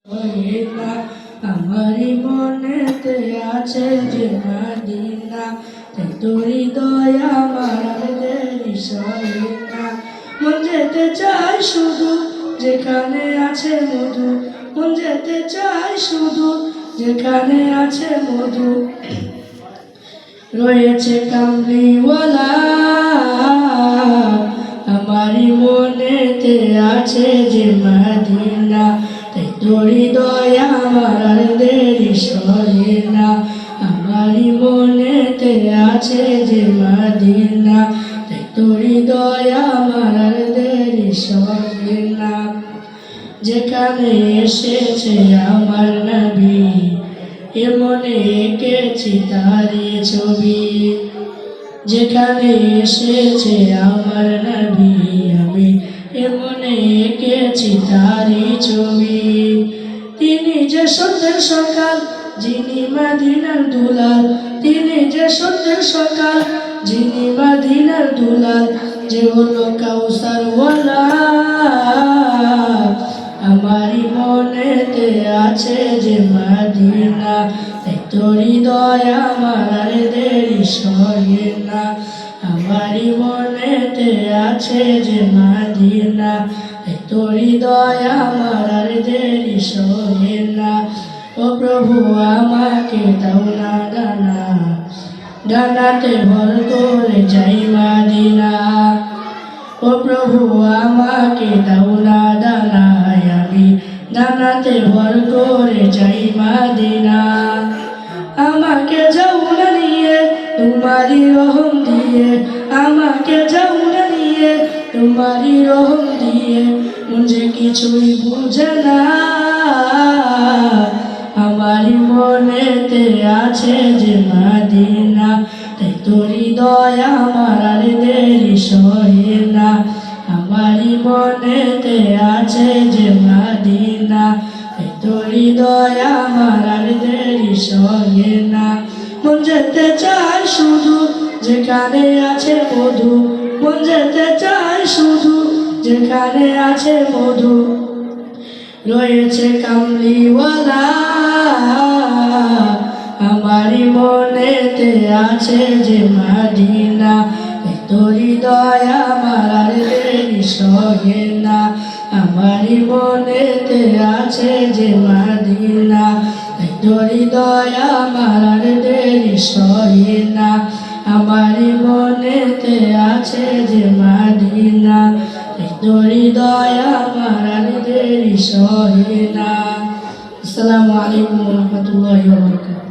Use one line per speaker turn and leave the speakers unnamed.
Medina আমারি মনেতে আছে যে মদিনা, তাই তোরি দয়া আমার দেরি সহে না। মন যেতে চাই শুধু যেখানে আছে মধু, মন যেতে চাই শুধু যেখানে আছে মধু। রয়েছে কামলিওয়ালা আমারি মনেতে আছে যে মদিনা, তাই তোরি দয়া আমার দেরি সহে না। আমারি মনেতে আছে যে মদিনা, তাই তোরি দয়া আমার দেরি সহে না। যেখানে এসেছে আমার নবী এমনে এঁকেছি তারি ছবি, যেখানে এসেছে আমার নবী আমি এমনে এঁকেছি তারি ছবি। তিনি যে সত্যের সকাল যিনি মদিনার দুলাল, তিনি যে সত্যের সকাল যিনি মদিনার দুলাল, যে হলো কাউসার ওয়ালা আমারি মনেতে আছে যে মদিনা, তাই তোরি দয়া আমার দেরি সহে না। আমারি মনেতে আছে যে মদিনা, তাই তোরি দয়া আমার দেরি সহে না। ও প্রভু আমাকে দাও না ডানা, ডানাতে ভর করে যাই মদিনা। ও প্রভু আমাকে দাও না ডানা, আমি ডানাতে ভর করে যাই মদিনা। আমাকে যাও না নিয়ে তোমারি রহম দিয়ে, আমাকে যাও না নিয়ে তোমারি রহম দিয়ে, মন যে কিছুই বুঝে না। আমারি মনেতে আছে যে মদিনা, তাই তোরি দয়া আমার দেরি সহে না। আমারি মনেতে আছে যে মদিনা, তাই তোরি দয়া আমার দেরি সহে না। মন যেতে চাই শুধু যেখানে আছে মধু, মন যেতে চাই শুধু যেখানে আছে মধু। রয়েছে কামলিওয়ালা আমারি মনেতে আছে যে মদিনা, তাই তোরি দয়া আমার দেরি সহে না। আমারি মনেতে আছে যে মদিনা, তাই তোরি দয়া আমার দেরি সহে না। আমারি মনেতে আছে যে মদিনা, তাই তোরি দয়া আমার দেরি সহে না। আসসালামু আলাইকুম ওয়া রাহমাতুল্লাহি ওয়া বারাকাতুহু।